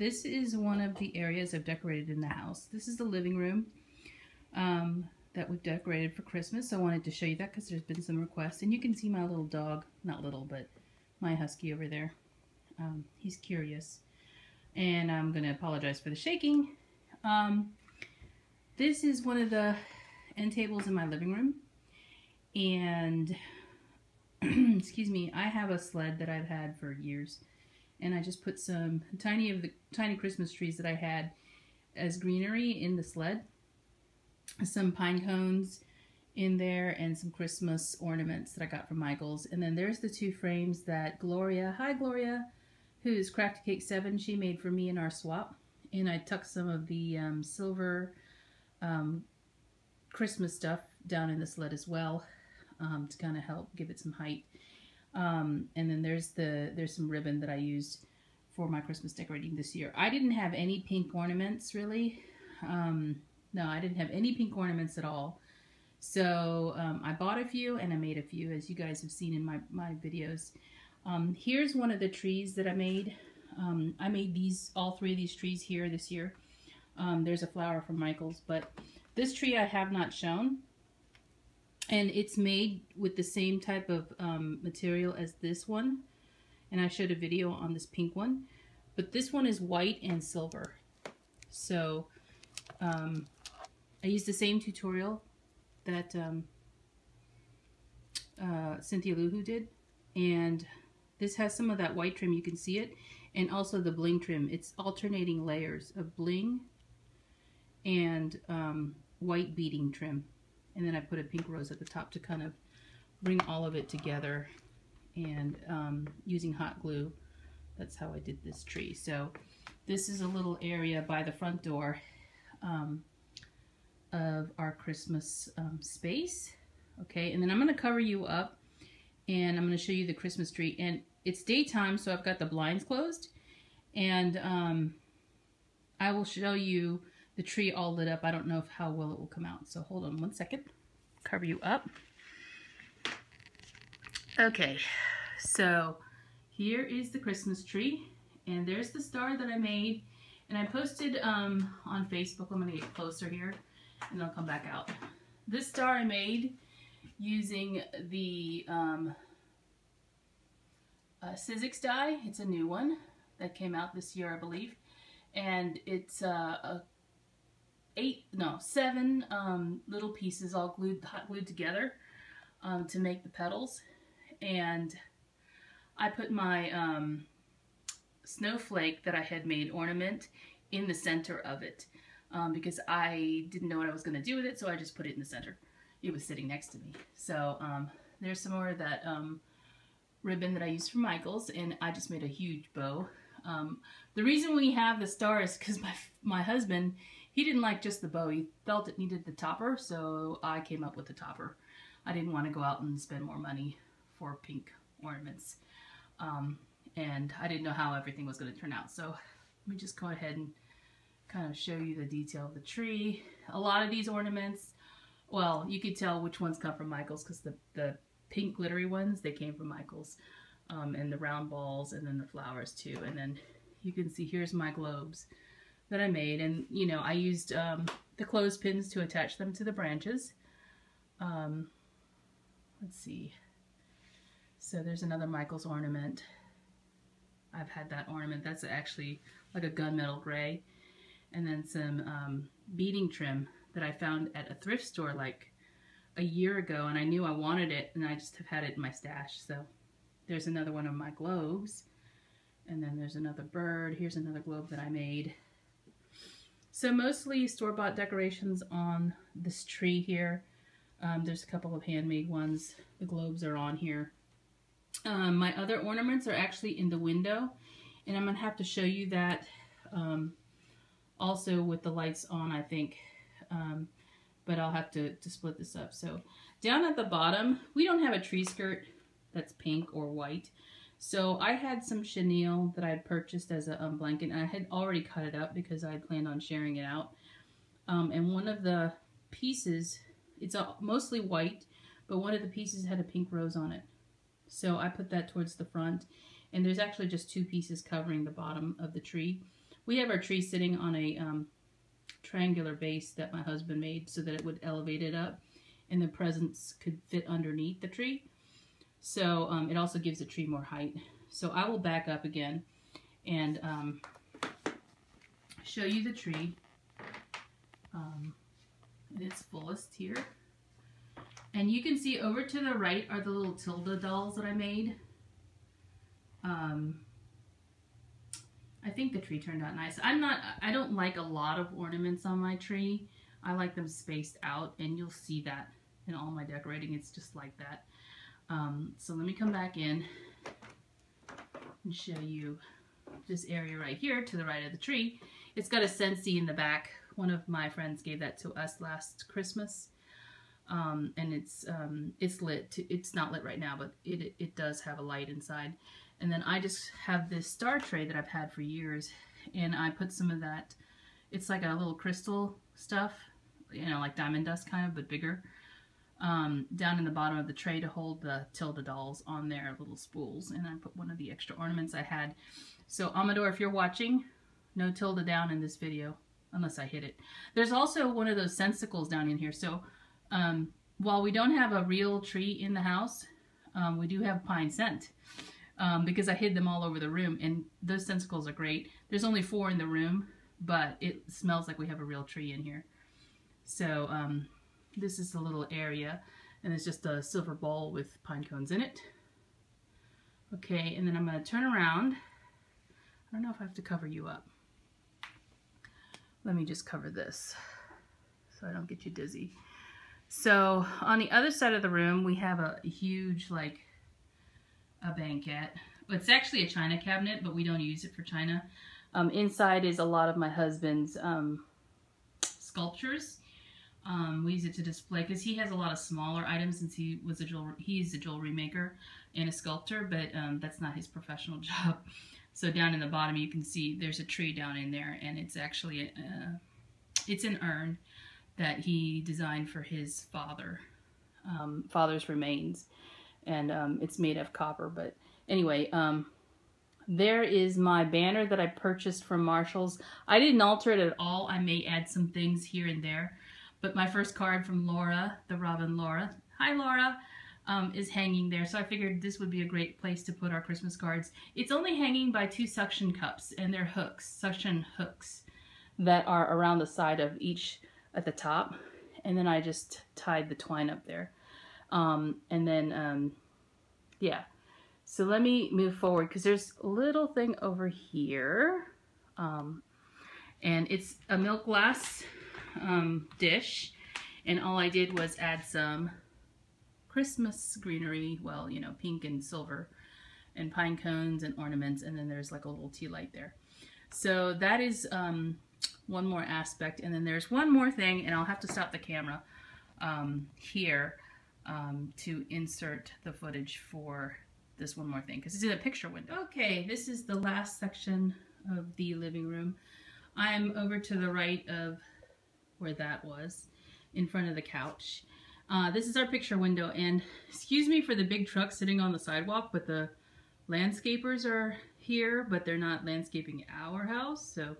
this is one of the areas I've decorated in the house. This is the living room that we've decorated for Christmas. So I wanted to show you that because there's been some requests. And you can see my little dog, not little, but my husky over there. He's curious. And I'm going to apologize for the shaking. This is one of the end tables in my living room. And, excuse me, I have a sled that I've had for years. And I just put some tiny Christmas trees that I had as greenery in the sled. Some pine cones in there and some Christmas ornaments that I got from Michael's. And then there's the two frames that Gloria, hi Gloria, who's Craft Cake 7, she made for me in our swap. And I tucked some of the silver Christmas stuff down in the sled as well to kind of help give it some height. And then there's some ribbon that I used for my Christmas decorating this year. I didn't have any pink ornaments really. No, I didn't have any pink ornaments at all. So I bought a few and I made a few, as you guys have seen in my videos. Here's one of the trees that I made. I made all three of these trees here this year. There's a flower from Michael's, but this tree I have not shown. And it's made with the same type of material as this one. And I showed a video on this pink one. But this one is white and silver. So I used the same tutorial that Cynthia Luhu did. And this has some of that white trim, you can see it. And also the bling trim. It's alternating layers of bling and white beading trim. And then I put a pink rose at the top to kind of bring all of it together. And using hot glue, that's how I did this tree. So this is a little area by the front door of our Christmas space. Okay, and then I'm going to cover you up and I'm going to show you the Christmas tree. And it's daytime, so I've got the blinds closed. And I will show you the tree all lit up. I don't know how well it will come out. So hold on one second. Cover you up. Okay, so here is the Christmas tree. And there's the star that I made. And I posted on Facebook. I'm going to get closer here and I'll come back out. This star I made using the Sizzix die. It's a new one that came out this year, I believe. And it's 7 little pieces all hot glued together to make the petals. And I put my snowflake that I had made ornament in the center of it because I didn't know what I was going to do with it, so I just put it in the center. It was sitting next to me. So there's some more of that ribbon that I used from Michael's, and I just made a huge bow. The reason we have the star is because my husband, he didn't like just the bow. He felt it needed the topper, so I came up with the topper. I didn't want to go out and spend more money for pink ornaments. And I didn't know how everything was going to turn out. So let me just go ahead and kind of show you the detail of the tree. A lot of these ornaments, well, you could tell which ones come from Michael's because the pink glittery ones, they came from Michael's. And the round balls and then the flowers too. And then you can see here's my globes that I made. And, you know, I used the clothespins to attach them to the branches. Let's see. So there's another Michael's ornament. I've had that ornament. That's actually like a gunmetal gray. And then some beading trim that I found at a thrift store like a year ago. And I knew I wanted it and I just have had it in my stash. So there's another one of my globes. And then there's another bird. Here's another globe that I made. So mostly store-bought decorations on this tree here. There's a couple of handmade ones. The globes are on here. My other ornaments are actually in the window, and I'm going to have to show you that also with the lights on, I think, but I'll have to split this up. So down at the bottom, we don't have a tree skirt that's pink or white, so I had some chenille that I had purchased as a blanket, and I had already cut it up because I had planned on sharing it out. And one of the pieces, it's mostly white, but one of the pieces had a pink rose on it. So I put that towards the front, and there's actually just two pieces covering the bottom of the tree. We have our tree sitting on a triangular base that my husband made so that it would elevate it up and the presents could fit underneath the tree. So it also gives the tree more height. So I will back up again and show you the tree in its fullest here. And you can see over to the right are the little Tilda dolls that I made. I think the tree turned out nice. I don't like a lot of ornaments on my tree. I like them spaced out, and you'll see that in all my decorating. It's just like that. So let me come back in and show you this area right here to the right of the tree. It's got a Scentsy in the back. One of my friends gave that to us last Christmas. And it's lit. It's not lit right now, but it does have a light inside. And then I just have this star tray that I've had for years, and I put some of that. It's like a little crystal stuff, you know, like diamond dust kind of, but bigger, down in the bottom of the tray to hold the Tilda dolls on their little spools. And I put one of the extra ornaments I had. So Amador, if you're watching, no Tilda down in this video, unless I hit it. There's also one of those sensicles down in here. So while we don't have a real tree in the house, we do have pine scent because I hid them all over the room, and those sensicles are great. There's only 4 in the room, but it smells like we have a real tree in here. So this is the little area, and it's just a silver bowl with pine cones in it. Okay, and then I'm going to turn around. I don't know if I have to cover you up. Let me just cover this so I don't get you dizzy. So on the other side of the room, we have a huge, like, a banquette. It's actually a china cabinet, but we don't use it for china. Inside is a lot of my husband's sculptures. We use it to display because he has a lot of smaller items since he's a jewelry maker and a sculptor, but that's not his professional job. So down in the bottom, you can see there's a tree down in there, and it's actually it's an urn that he designed for his father's remains, and it's made of copper. But anyway, there is my banner that I purchased from Marshall's. I didn't alter it at all. I may add some things here and there, but my first card from Laura, the Robin Laura, hi Laura, is hanging there. So I figured this would be a great place to put our Christmas cards. It's only hanging by 2 suction cups, and they're hooks, suction hooks, that are around the side of each at the top, and then I just tied the twine up there. And then yeah, so let me move forward because there's a little thing over here, and it's a milk glass dish, and all I did was add some Christmas greenery, well, you know, pink and silver, and pine cones and ornaments, and then there's like a little tea light there. So that is one more aspect, and then there's one more thing, and I'll have to stop the camera here to insert the footage for this one more thing because it's in a picture window. Okay, this is the last section of the living room. I'm over to the right of where that was, in front of the couch. This is our picture window, and excuse me for the big truck sitting on the sidewalk, but the landscapers are here, but they're not landscaping our house, so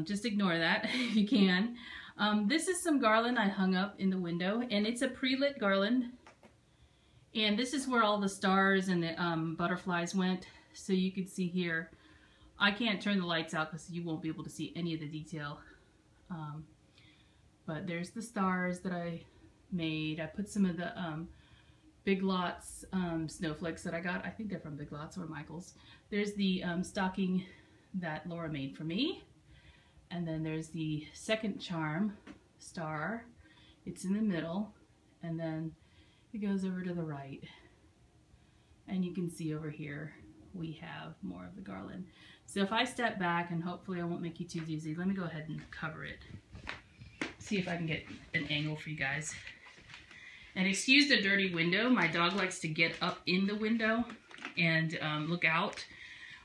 just ignore that if you can. This is some garland I hung up in the window, and it's a pre-lit garland, and this is where all the stars and the butterflies went. So you can see here, I can't turn the lights out because you won't be able to see any of the detail, but there's the stars that I made. I put some of the Big Lots snowflakes that I got. I think they're from Big Lots or Michael's. There's the stocking that Laura made for me. And then there's the second charm star. It's in the middle. And then it goes over to the right. And you can see over here we have more of the garland. So if I step back, and hopefully I won't make you too dizzy, let me go ahead and cover it. See if I can get an angle for you guys. And excuse the dirty window. My dog likes to get up in the window and look out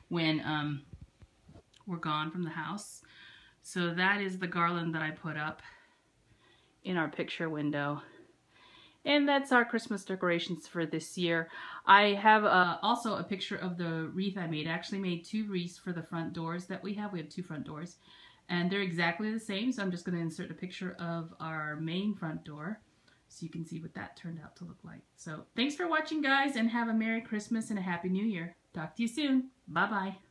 when we're gone from the house. So that is the garland that I put up in our picture window. And that's our Christmas decorations for this year. I have also a picture of the wreath I made. I actually made 2 wreaths for the front doors that we have. We have 2 front doors. And they're exactly the same, so I'm just going to insert a picture of our main front door so you can see what that turned out to look like. So thanks for watching, guys, and have a Merry Christmas and a Happy New Year. Talk to you soon. Bye-bye.